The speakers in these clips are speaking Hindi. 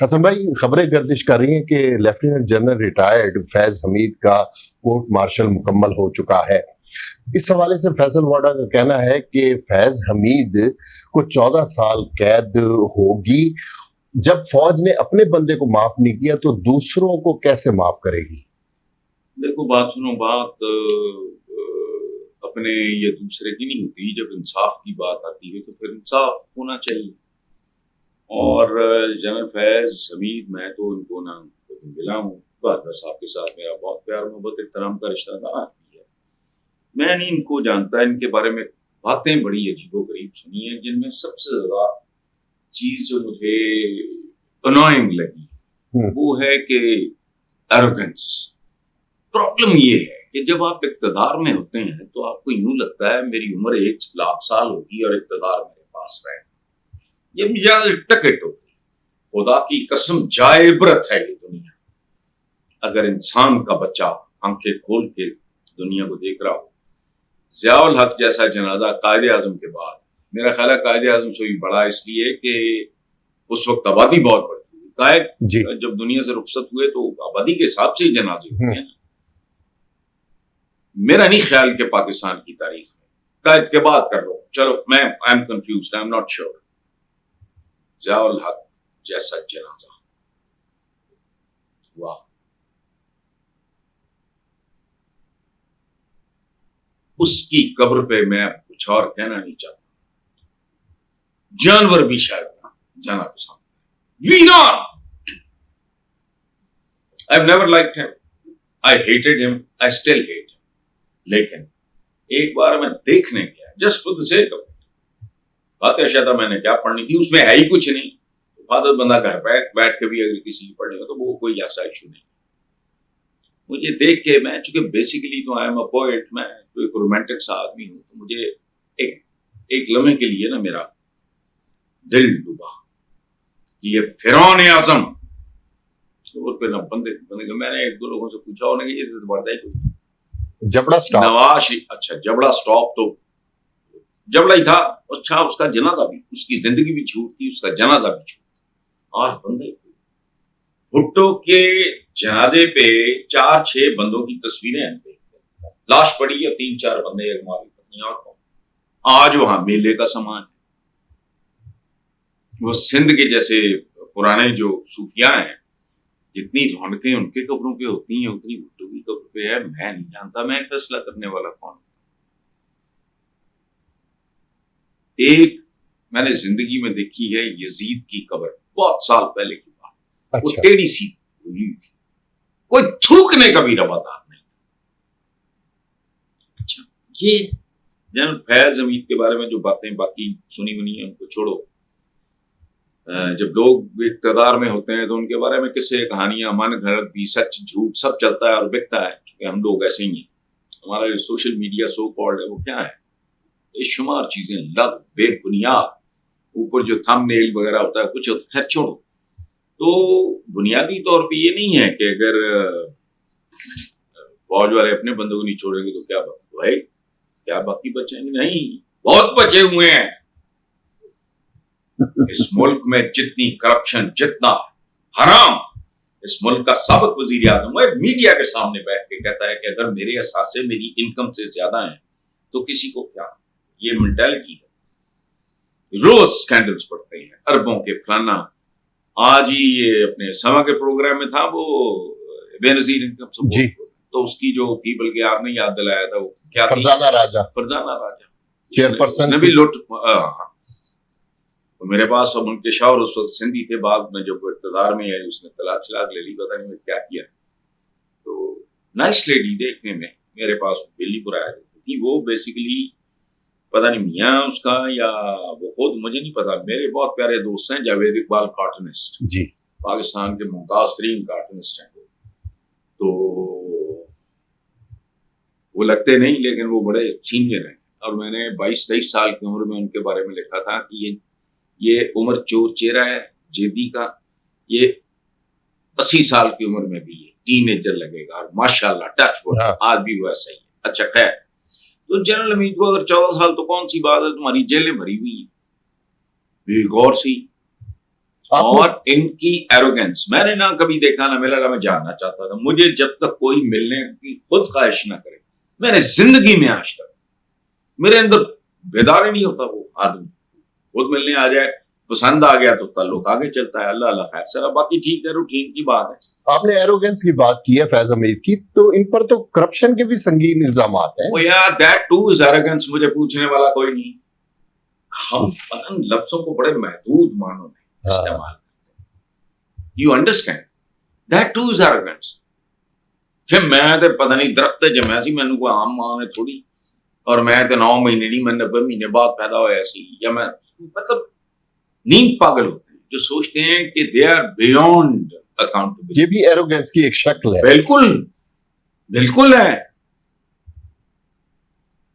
हसन भाई, खबरें गर्दिश कर रही हैं कि lieutenant general retired Faiz Hamid का कोर्ट मार्शल मुकम्मल हो चुका है। इस हवाले से फैसल वाडा का कहना है कि फैज हमीद को 14 साल कैद होगी। जब फौज ने अपने बंदे को माफ नहीं किया तो दूसरों को कैसे माफ करेगी? देखो, बात सुनो, बात अपने या दूसरे की नहीं होती। जब इंसाफ की बात आती है तो फिर इंसाफ होना चाहिए। और जनरल फैज हमीद, मैं तो इनको ना मिला हूँ, बहादुर साहब के साथ मेरा बहुत प्यार मोहब्बत एहतराम का रिश्तेदार भी है। मैं नहीं इनको जानता। इनके बारे में बातें बड़ी अजीबोगरीब सुनी है, जिनमें सबसे ज्यादा चीज जो मुझे अनोइंग लगी वो है कि एरोगेंस। प्रॉब्लम ये है कि जब आप इक्तदार में होते हैं तो आपको यूं लगता है मेरी उम्र 1 लाख साल होगी और इक्तदार मेरे पास रहे, ये मिजाज टकट होगी। खुदा की कसम, जाइबरत है ये दुनिया। अगर इंसान का बच्चा आंखें खोल के दुनिया को देख रहा हो, ज़ियाउल हक जैसा जनाजा कायदे आजम के बाद, मेरा ख्याल है कायदे आजम से भी बड़ा, इसलिए कि उस वक्त आबादी बहुत बढ़ती थी। कायद जब दुनिया से रुखसत हुए तो आबादी के हिसाब से ही जनाजे होते हैं। मेरा नहीं ख्याल कि पाकिस्तान की तारीख में कायद के बाद कर लो, चलो मैं I am confused, I am not sure. Ziaul हक जैसा जनाजा, वाह। उसकी कब्र पे मैं कुछ और कहना नहीं चाहता। जानवर भी शायद ना जाना पसंद है। I've never liked him. I hated him. I still hate him. लेकिन एक बार मैं देखने गया, just for the sake of it. बातें शायद मैंने क्या पढ़नी थी, उसमें है ही कुछ नहीं। फादर बंदा घर पे बैठ के भी अगर किसी की पढ़ेगा तो वो कोई ऐसा इशू नहीं। मुझे देख के, मैं चूंकि बेसिकली तो आई एम अ पोएट, मैं तो एक रोमांटिक सा आदमी हूं, तो मुझे एक लम्हे के लिए ना मेरा दिल डूबा कि ये फिरौन आजम और फिर ना बंदे मैंने एक दो लोगों से पूछा, उन्होंने ये तो बढ़ता ही कोई जबड़ा स्टॉप, नवाज। अच्छा, जबड़ा स्टॉप तो जबड़ा ही था। अच्छा, उसका जनाजा भी, उसकी जिंदगी भी झूठ थी, उसका जनाजा भी झूठ। आज बंदे भुट्टो के जनाजे पे 4-6 बंदों की तस्वीरें हैं, लाश पड़ी है, 3-4 बंदे, हमारी पत्नी और कौन। आज वहां मेले का सामान है। वो सिंध के जैसे पुराने जो सूफिया हैं, जितनी रौनकें उनके कब्रों पे होती हैं उतनी भुट्टो की कब्र पे है। मैं नहीं जानता, मैं फैसला करने वाला कौन। एक मैंने जिंदगी में देखी है यजीद की कब्र, बहुत साल पहले की बात। अच्छा। वो टेढ़ी सी हुई, कोई थूकने का भी रवादार नहीं। अच्छा, ये जनरल फैज हमीद के बारे में जो बातें बाकी सुनी बनी है उनको छोड़ो। जब लोग इक़्तिदार में होते हैं तो उनके बारे में किस्से, कहानियां, मन घड़त भी, सच झूठ सब चलता है और बिकता है, क्योंकि हम लोग ऐसे ही हैं। हमारा जो सोशल मीडिया सो कॉल्ड है वो क्या है, बेशुमार चीजें, लग बेबुनियाद, ऊपर जो थंबनेल वगैरह होता है कुछ खैर छोड़ो। तो बुनियादी तौर पे ये नहीं है कि अगर फौज वाले अपने बंदों को नहीं छोड़ेंगे तो क्या भाई, क्या बाकी बचेंगे? नहीं, बहुत बचे हुए हैं। इस मुल्क में जितनी करप्शन, जितना हराम, इस मुल्क का साबिक वजीर आजम मीडिया के सामने बैठ के कहता है कि अगर मेरे असासे मेरी इनकम से ज्यादा हैं तो किसी को क्या। ये मेंटालिटी है। रोज स्कैंडल्स पड़ते हैं, अरबों के फलाना। आज ही ये अपने समा के प्रोग्राम में था वो बेनजीर इनकम सपोर्ट, तो उसकी जो थी, बल्कि आपने याद दिलाया था, वो क्या थी, फरजाना राजा चेयरपर्सन भी लुट। तो मेरे पास अब उनके शाह उस वक्त सिंधी थे, बाद में जब इक़्तिदार में है उसने तलाक ले ली, पता नहीं क्या किया। तो नाइस लेडी देखने में, मेरे पास दिल्लीपुर आया थी। वो बेसिकली पता नहीं मियाँ उसका या वो खुद, मुझे नहीं पता। मेरे बहुत प्यारे दोस्त हैं जावेद इकबाल, कार्टूनिस्ट जी, पाकिस्तान के मुमताज तरीन कार्टूनिस्ट हैं। तो वो लगते नहीं, लेकिन वो बड़े सीनियर हैं। और मैंने 22-23 साल की उम्र में उनके बारे में लिखा था कि ये उम्र चोर चेहरा है जेदी का, ये 80 साल की उम्र में भी ये टीनेजर लगेगा, और माशाल्लाह टच वुड आज भी वो ऐसा ही है। अच्छा, खैर, तो जनरल हमीद को अगर 14 साल तो कौन सी बात है, तुम्हारी जेलें भरी हुई हैं बेगौर सी। आपने और इनकी एरोगेंस मैंने ना कभी देखा ना मिला, ना मैं जानना चाहता था। मुझे जब तक कोई मिलने की खुद ख्वाहिश ना करे, मैंने जिंदगी में आज तक मेरे अंदर बेदार ही नहीं होता वो आदमी खुद मिलने आ जाए, पसंद आ गया तो ताल्लुक आगे चलता है। अल्लाह अल्लाह खैर सर, बाकी ठीक है, रूटीन की बात है। आपने एरोगेंस की बात की है फैज हमीद की, तो इन पर तो करप्शन के भी संगीन इल्जाम हैं। ओ यार, दैट टू इज एरोगेंस। मुझे पूछने वाला कोई नहीं। हम पता नहीं लफ्जों को बड़े महदूद मानों में इस्तेमाल करते हैं। You understand, that two is arrogance कि मैं तो पता नहीं दरख्त जमया सी, मैनू कोई आम मां है थोड़ी, और मैं तो 9 महीने नहीं, मैं 90 महीने बाद पैदा होया सी, या मैं मतलब नींद पागल होते हैं जो सोचते हैं कि दे आर बियॉन्ड अकाउंटेबिलिटी। ये भी एरोगेंस की एक शक्ल है। बिल्कुल बिल्कुल है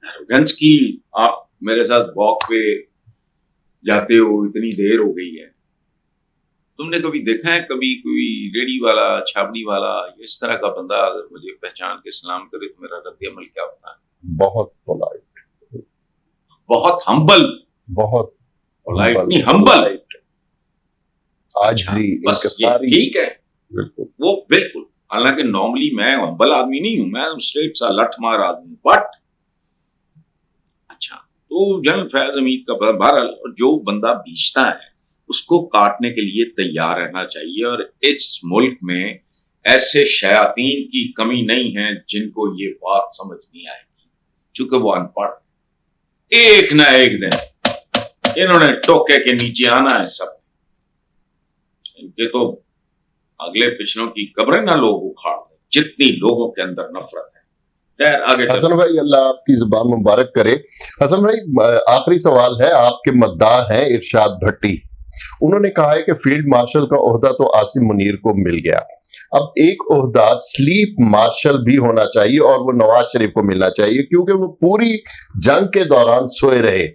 एरोगेंस की। आप मेरे साथ वॉक पे जाते हो, इतनी देर हो गई है, तुमने कभी देखा है कभी कोई रेडी वाला, छाबड़ी वाला, इस तरह का बंदा अगर मुझे पहचान के सलाम करे तो मेरा रद्द अमल क्या होता है? बहुत पोलाइट, बहुत हम्बल, बहुत पोलाइट नहीं, हम्बल। आज अच्छा, जी बस ये इंकसारी। ठीक है, बिल्कुल वो बिल्कुल। हालांकि नॉर्मली मैं हम्बल आदमी नहीं हूं, मैं स्ट्रेट सा लठ मार आदमी हूं, बट अच्छा, तो जनरल फैज हमीद का बहरहाल, और जो बंदा बेचता है उसको काटने के लिए तैयार रहना चाहिए। और इस मुल्क में ऐसे शयातीन की कमी नहीं है जिनको ये बात समझ नहीं आएगी, चूंकि वो अनपढ़। एक ना एक दिन इन्होंने टोके के नीचे आना है सब। इनके तो अगले पिछलों की कब्रें ना लोग उखाड़ दें, जितनी लोगों के अंदर नफरत है। खैर आगे हसन भाई, अल्लाह आपकी जुबान मुबारक करे। हसन भाई, आखिरी सवाल है, आपके मद्दाह हैं इरशाद भट्टी। उन्होंने कहा है कि फील्ड मार्शल का ओहदा तो आसिम मुनीर को मिल गया, अब एक ओहदा स्लीप मार्शल भी होना चाहिए और वो नवाज शरीफ को मिलना चाहिए, क्योंकि वो पूरी जंग के दौरान सोए रहे।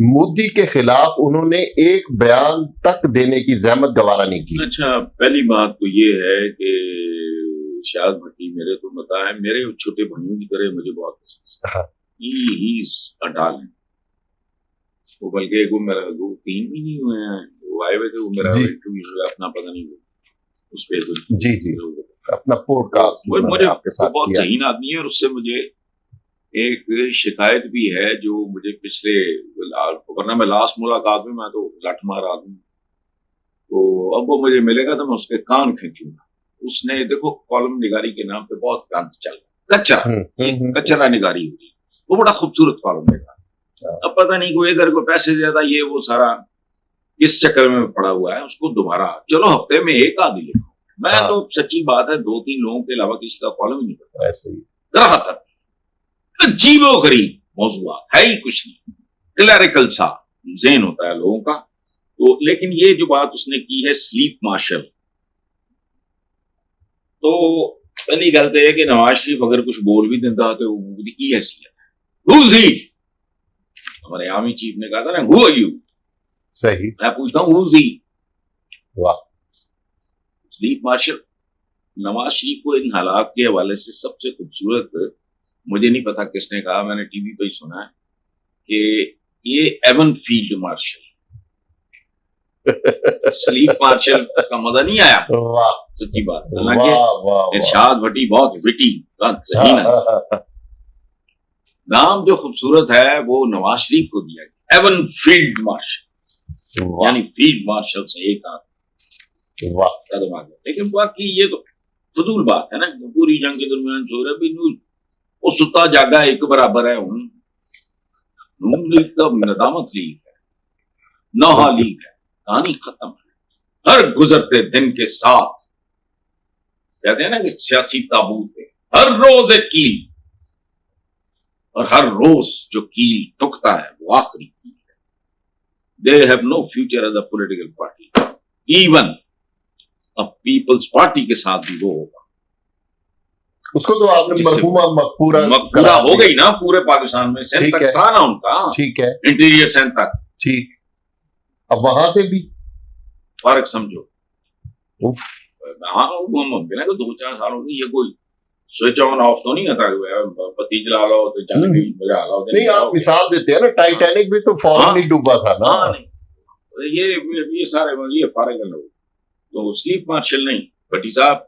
मोदी के खिलाफ उन्होंने एक बयान तक देने की जहमत गवारा नहीं की। अच्छा, पहली बात तो ये है कि शायद भट्टी मेरे तो पता है, मेरे छोटे भाइयों की तरह मुझे बहुत पसंद है। He is a darling. वो बल्कि एक वो मेरा 2-3 भी नहीं हुए हैं वो आए हुए थे, वो मेरा इंटरव्यू अपना पता नहीं उस पे जी जी अपना पॉडकास्ट मुझे आपके साथ बहुत सही आदमी है। और उससे मुझे एक शिकायत भी है जो मुझे पिछले, वरना मैं लास्ट मुलाकात में मैं तो लठ मार आदमी, तो अब वो मुझे मिलेगा तो मैं उसके कान खींचूंगा। उसने देखो कॉलम निगारी के नाम पे बहुत गंद चल रहा, कचरा निगारी हुई, वो बड़ा खूबसूरत कॉलम निगार। अब पता नहीं कोई इधर को पैसे ज्यादा ये वो सारा इस चक्कर में पड़ा हुआ है, उसको दोबारा चलो हफ्ते में एक आदमी लिखो। मैं तो सच्ची बात है 2-3 लोगों के अलावा किसी का कॉलम ही नहीं पढ़ता। ऐसे ही अजीबो गरीब मौजूद है ही कुछ नहीं, क्लैरिकल सा ज़हन होता है लोगों का। तो लेकिन ये जो बात उसने की है स्लीप मार्शल, तो पहली गल तो है कि नवाज शरीफ अगर कुछ बोल भी देता तो की हैसियत, हमारे आर्मी चीफ ने कहा था ना, हु आर यू। सही, मैं पूछता हूँ हु इज ही। वाह, स्लीप मार्शल। नवाज शरीफ को इन हालात के हवाले से सबसे खूबसूरत, मुझे नहीं पता किसने कहा, मैंने टीवी पे ही सुना है कि ये even field marshal. Sleep marshal का मजा नहीं आया, सच्ची बात। हालांकि इरशाद भट्टी बहुत विटी, सही ना, नाम जो खूबसूरत है वो नवाज शरीफ को दिया गया, एवन फील्ड मार्शल, यानी फील्ड मार्शल से एक कदम आगे। लेकिन बाकी ये तो फजूल बात है ना, पूरी जंग के दरमियान जो रहा भी वो सुता जागा एक बराबर है। नून लीग का नदामत लीग है, नौहा लीग है, कहानी खत्म है। हर गुजरते दिन के साथ कहते हैं ना कि सियासी ताबूत है, हर रोज एक कील, और हर रोज जो कील टुकता है वो आखिरी कील है। They have no future as a political party, even अब पीपल्स पार्टी के साथ भी वो होगा। उसको तो आपने मकफूरा हो गई ना पूरे पाकिस्तान में, सेंध तक था ना उनका, ठीक है, इंटीरियर सेंध तक, ठीक, अब वहां से भी फर्क समझो। हाँ, बिना तो 2-4 सालों में ये कोई स्विच ऑन ऑफ तो नहीं होता, पति जला लो तो चल गई, बजा लो। नहीं, आप मिसाल देते हैं ना, टाइटानिक भी तो फौरन नहीं डूबा था ना। हाँ, नहीं, ये सारे ये पागल लोग तो स्लीप मार्शल नहीं, Bhatti sahab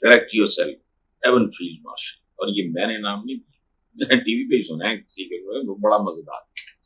correct yourself, even field marshal. और ये मैंने नाम नहीं टीवी पे ही सुना है किसी के, वो बड़ा मजेदार।